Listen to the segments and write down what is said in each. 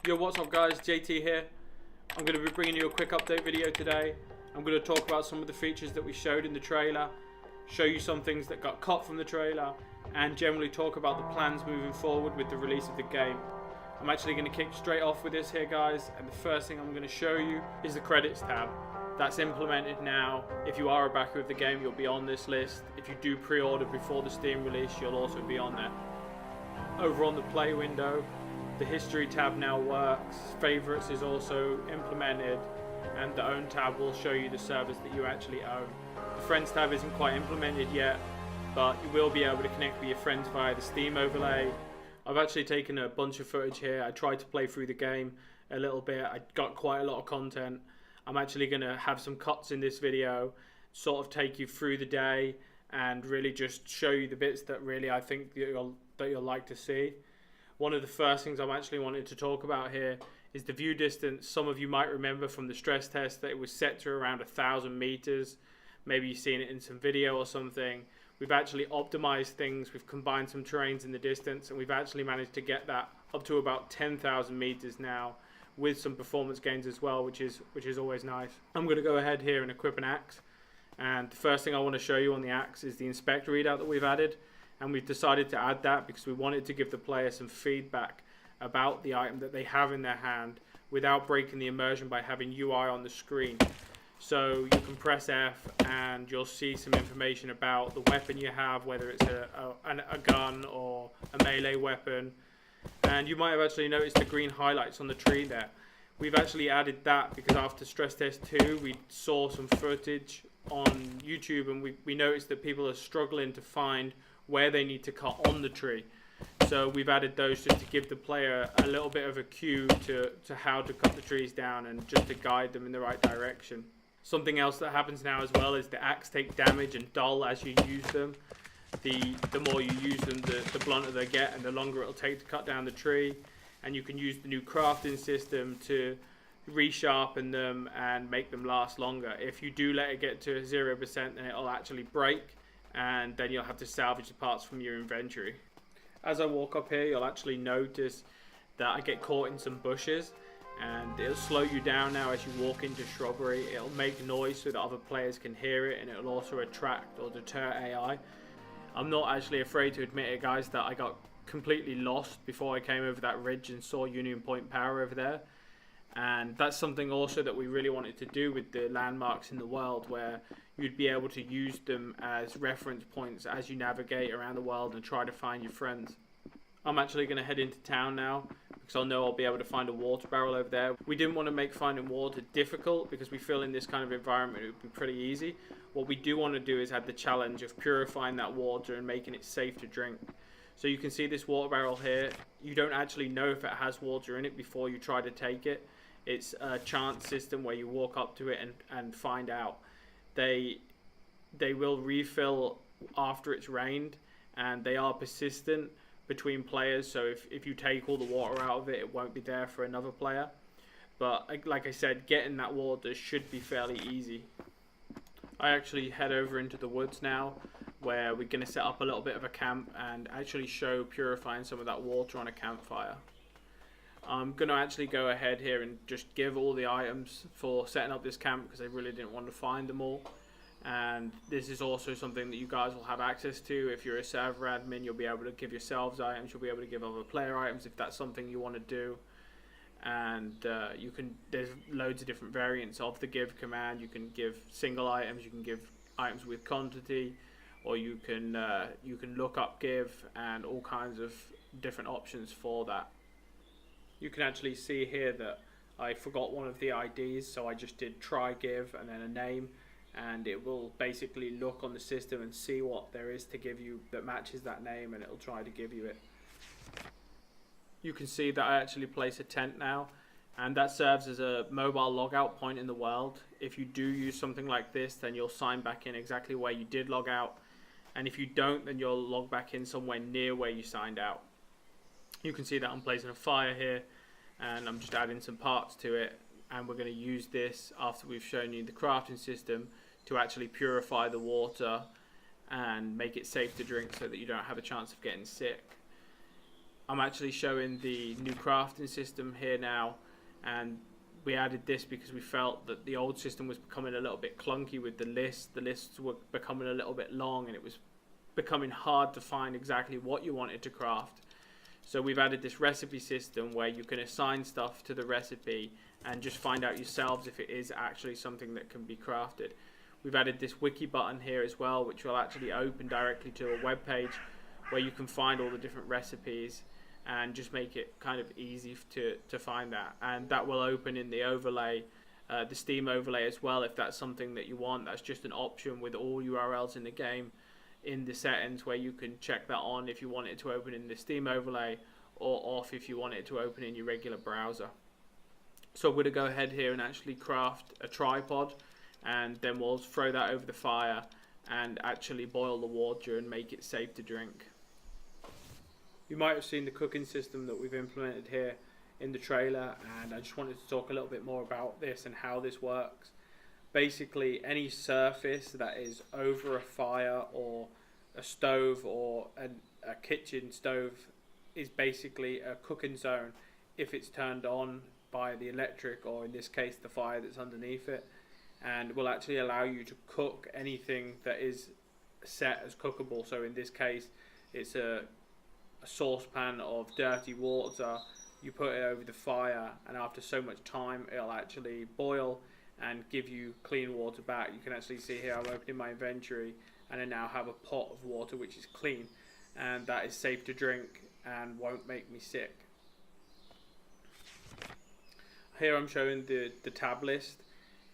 Yo, what's up guys, JT here. I'm going to be bringing you a quick update video today. I'm going to talk about some of the features that we showed in the trailer, show you some things that got cut from the trailer, and generally talk about the plans moving forward with the release of the game. I'm actually going to kick straight off with this here guys, and the first thing I'm going to show you is the credits tab. That's implemented now. If you are a backer of the game, you'll be on this list. If you do pre-order before the Steam release, you'll also be on there. Over on the play window, the history tab now works, favorites is also implemented, and the own tab will show you the servers that you actually own. The friends tab isn't quite implemented yet, but you will be able to connect with your friends via the Steam overlay. I've actually taken a bunch of footage here. I tried to play through the game a little bit. I got quite a lot of content. I'm actually going to have some cuts in this video, sort of take you through the day and really just show you the bits that really I think that you'll like to see. One of the first things I'm actually wanting to talk about here is the view distance. Some of you might remember from the stress test that it was set to around 1,000 meters. Maybe you've seen it in some video or something. We've actually optimized things. We've combined some terrains in the distance, and we've actually managed to get that up to about 10,000 meters now, with some performance gains as well, which is always nice. I'm going to go ahead here and equip an axe, and the first thing I want to show you on the axe is the inspect readout that we've added. And we've decided to add that because we wanted to give the player some feedback about the item that they have in their hand without breaking the immersion by having UI on the screen. So you can press F and you'll see some information about the weapon you have, whether it's a gun or a melee weapon. And you might have actually noticed the green highlights on the tree there. We've actually added that because after stress test 2 we saw some footage on YouTube, and we noticed that people are struggling to find where they need to cut on the tree. So we've added those just to give the player a little bit of a cue to how to cut the trees down and just to guide them in the right direction. Something else that happens now as well is the axe take damage and dull as you use them. The more you use them, the blunter they get and the longer it'll take to cut down the tree. And you can use the new crafting system to resharpen them and make them last longer. If you do let it get to 0%, then it'll actually break, and then you'll have to salvage the parts from your inventory. As I walk up here, you'll actually notice that I get caught in some bushes, and it'll slow you down now as you walk into shrubbery. It'll make noise so that other players can hear it, and it'll also attract or deter AI. I'm not actually afraid to admit it, guys, that I got completely lost before I came over that ridge and saw Union Point Power over there. And that's something also that we really wanted to do with the landmarks in the world, where you'd be able to use them as reference points as you navigate around the world and try to find your friends. I'm actually going to head into town now because I know I'll be able to find a water barrel over there. We didn't want to make finding water difficult because we feel in this kind of environment it would be pretty easy. What we do want to do is have the challenge of purifying that water and making it safe to drink. So you can see this water barrel here. You don't actually know if it has water in it before you try to take it. It's a chance system where you walk up to it and find out. They will refill after it's rained, and they are persistent between players. So if you take all the water out of it, it won't be there for another player. But like I said, getting that water should be fairly easy. I actually head over into the woods now, where we're going to set up a little bit of a camp and actually show purifying some of that water on a campfire. I'm going to actually go ahead here and just give all the items for setting up this camp because I really didn't want to find them all. And this is also something that you guys will have access to. If you're a server admin, you'll be able to give yourselves items, you'll be able to give other player items if that's something you want to do. And there's loads of different variants of the give command. You can give single items, you can give items with quantity, or you can look up give, and all kinds of different options for that. You can actually see here that I forgot one of the IDs, so I just did try give and then a name, and it will basically look on the system and see what there is to give you that matches that name, and it'll try to give you it. You can see that I actually place a tent now, and that serves as a mobile logout point in the world. If you do use something like this, then you'll sign back in exactly where you did log out, and if you don't, then you'll log back in somewhere near where you signed out. You can see that I'm placing a fire here, and I'm just adding some parts to it, and we're going to use this after we've shown you the crafting system to actually purify the water and make it safe to drink so that you don't have a chance of getting sick. I'm actually showing the new crafting system here now, and we added this because we felt that the old system was becoming a little bit clunky with the lists. The lists were becoming a little bit long, and it was becoming hard to find exactly what you wanted to craft. So we've added this recipe system where you can assign stuff to the recipe and just find out yourselves if it is actually something that can be crafted. We've added this wiki button here as well, which will actually open directly to a web page where you can find all the different recipes and just make it kind of easy to find that. And that will open in the overlay, the Steam overlay as well, if that's something that you want. That's just an option with all URLs in the game in the settings, where you can check that on if you want it to open in the Steam overlay, or off if you want it to open in your regular browser. So I'm going to go ahead here and actually craft a tripod, and then we'll throw that over the fire and actually boil the water and make it safe to drink. You might have seen the cooking system that we've implemented here in the trailer, and I just wanted to talk a little bit more about this and how this works. Basically, any surface that is over a fire or a stove or a kitchen stove is basically a cooking zone if it's turned on by the electric, or in this case the fire that's underneath it, and will actually allow you to cook anything that is set as cookable. So in this case it's a saucepan of dirty water. You put it over the fire, and after so much time it'll actually boil and give you clean water back. You can actually see here I'm opening my inventory, and I now have a pot of water which is clean, and that is safe to drink and won't make me sick. Here I'm showing the tab list,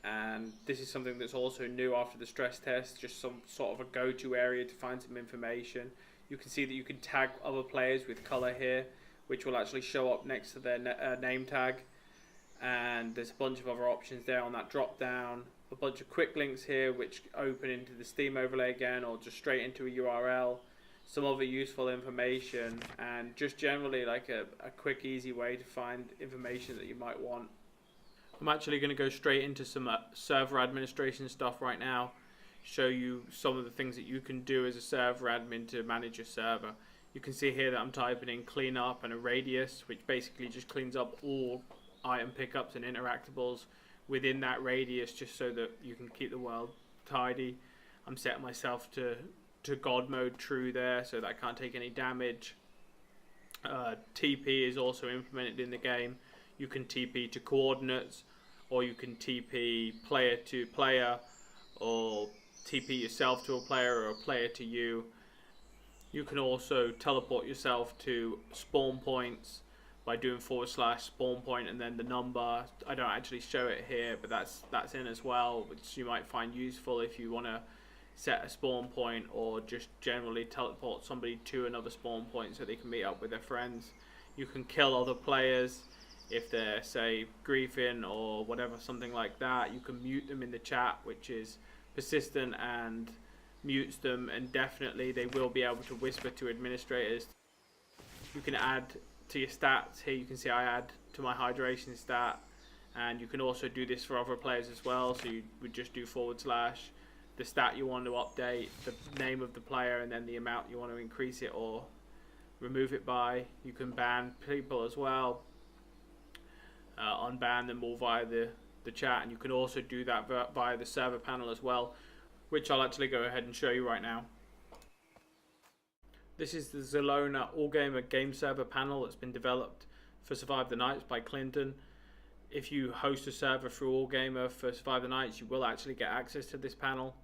and this is something that's also new after the stress test, just some sort of a go-to area to find some information. You can see that you can tag other players with color here, which will actually show up next to their name tag, and there's a bunch of other options there on that drop down. A bunch of quick links here which open into the Steam overlay again, or just straight into a URL. Some other useful information, and just generally like a quick easy way to find information that you might want. I'm actually going to go straight into some server administration stuff right now, show you some of the things that you can do as a server admin to manage your server. You can see here that I'm typing in cleanup and a radius, which basically just cleans up all item pickups and interactables within that radius, just so that you can keep the world tidy. I'm setting myself to God mode true there, so that I can't take any damage. TP is also implemented in the game. You can TP to coordinates, or you can TP player to player, or TP yourself to a player, or a player to you. You can also teleport yourself to spawn points by doing / spawn point and then the number. I don't actually show it here, but that's in as well, which you might find useful if you want to set a spawn point, or just generally teleport somebody to another spawn point so they can meet up with their friends. You can kill other players if they're, say, griefing or whatever, something like that. You can mute them in the chat, which is persistent and mutes them indefinitely. They will be able to whisper to administrators. You can add to your stats. Here you can see I add to my hydration stat, and you can also do this for other players as well. So you would just do / the stat you want to update, the name of the player, and then the amount you want to increase it or remove it by. You can ban people as well, unban them all via the chat, and you can also do that via the server panel as well, which I'll actually go ahead and show you right now. This is the Zelona Allgamer game server panel that's been developed for Survive the Nights by Clinton. If you host a server through Allgamer for Survive the Nights, you will actually get access to this panel.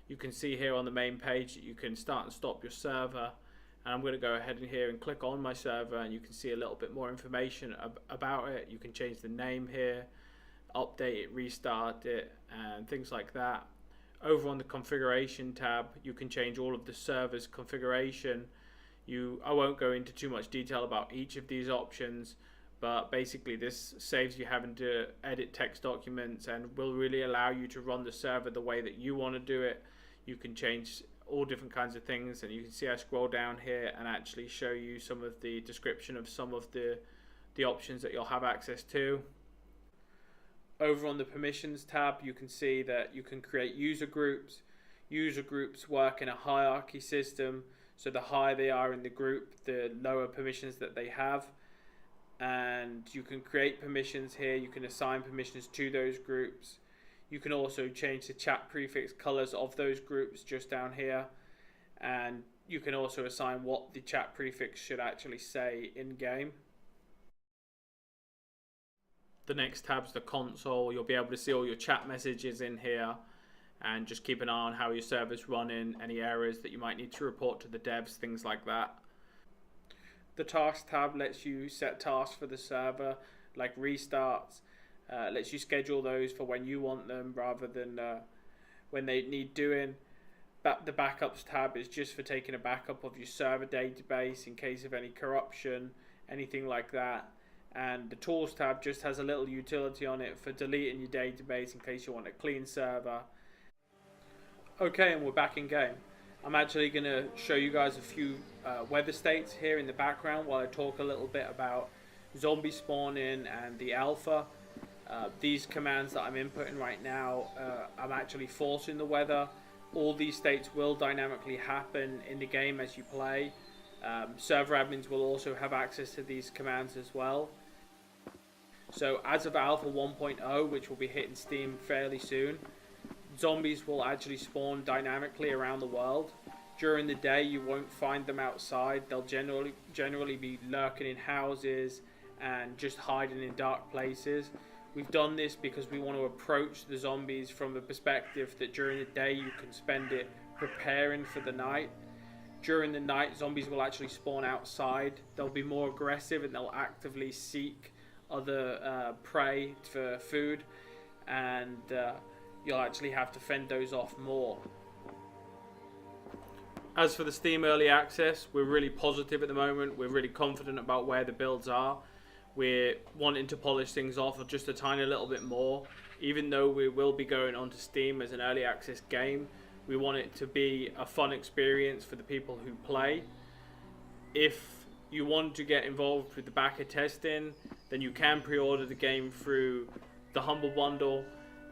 You can see here on the main page that you can start and stop your server, and I'm going to go ahead in here and click on my server, and you can see a little bit more information about it. You can change the name here, update it, restart it, and things like that. Over on the configuration tab, you can change all of the server's configuration. I won't go into too much detail about each of these options, but basically this saves you having to edit text documents and will really allow you to run the server the way that you want to do it. You can change all different kinds of things, and you can see I scroll down here and actually show you some of the description of some of the options that you'll have access to. Over on the permissions tab, you can see that you can create user groups. User groups work in a hierarchy system, So the higher they are in the group, the lower permissions that they have. And you can create permissions here. You can assign permissions to those groups. You can also change the chat prefix colors of those groups just down here. And you can also assign what the chat prefix should actually say in game. The next tab's the console. You'll be able to see all your chat messages in here, and just keep an eye on how your server's running, any errors that you might need to report to the devs, things like that. The task tab lets you set tasks for the server, like restarts. Lets you schedule those for when you want them rather than when they need doing. The backups tab is just for taking a backup of your server database in case of any corruption, anything like that. And the tools tab just has a little utility on it for deleting your database in case you want a clean server. Okay, and we're back in game. I'm actually going to show you guys a few weather states here in the background while I talk a little bit about zombie spawning and the alpha. These commands that I'm inputting right now, I'm actually forcing the weather. All these states will dynamically happen in the game as you play. Server admins will also have access to these commands as well. So as of Alpha 1.0, which will be hitting Steam fairly soon, zombies will actually spawn dynamically around the world. During the day you won't find them outside. They'll generally be lurking in houses and just hiding in dark places. We've done this because we want to approach the zombies from the perspective that during the day you can spend it preparing for the night. During the night, zombies will actually spawn outside. They'll be more aggressive and they'll actively seek other prey for food, and you'll actually have to fend those off more. As for the Steam Early Access, we're really positive at the moment. We're really confident about where the builds are. We're wanting to polish things off just a tiny little bit more. Even though we will be going onto Steam as an early access game, we want it to be a fun experience for the people who play. If you want to get involved with the backer testing, then you can pre-order the game through the Humble Bundle,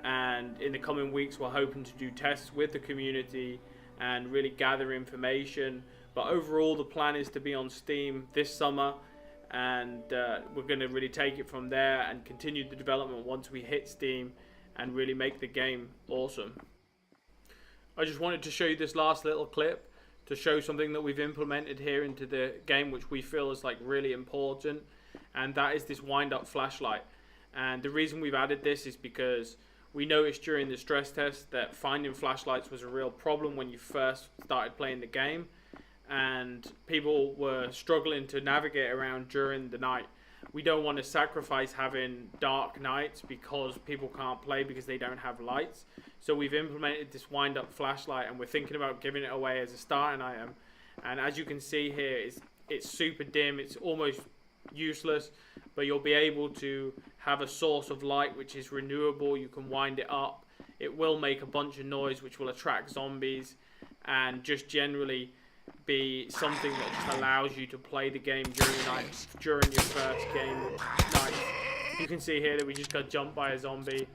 and in the coming weeks we're hoping to do tests with the community and really gather information. But overall the plan is to be on Steam this summer, and we're going to really take it from there and continue the development once we hit Steam and really make the game awesome. I just wanted to show you this last little clip to show something that we've implemented here into the game which we feel is like really important, and that is this wind up flashlight. And the reason we've added this is because we noticed during the stress test that finding flashlights was a real problem when you first started playing the game, and people were struggling to navigate around during the night. We don't want to sacrifice having dark nights because people can't play because they don't have lights. So we've implemented this wind up flashlight, and we're thinking about giving it away as a starting item. And as you can see here, it's super dim, it's almost useless, but you'll be able to have a source of light which is renewable. You can wind it up. It will make a bunch of noise which will attract zombies, and just generally be something that just allows you to play the game during the night, during your first game night. You can see here that we just got jumped by a zombie.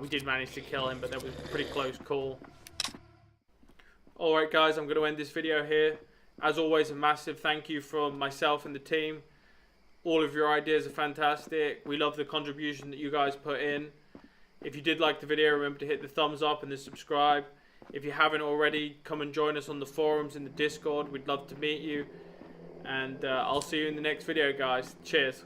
We did manage to kill him, but that was a pretty close call. Alright guys, I'm going to end this video here. As always, a massive thank you from myself and the team. All of your ideas are fantastic. We love the contribution that you guys put in. If you did like the video, remember to hit the thumbs up and the subscribe. If you haven't already, come and join us on the forums in the Discord. We'd love to meet you. And I'll see you in the next video, guys. Cheers.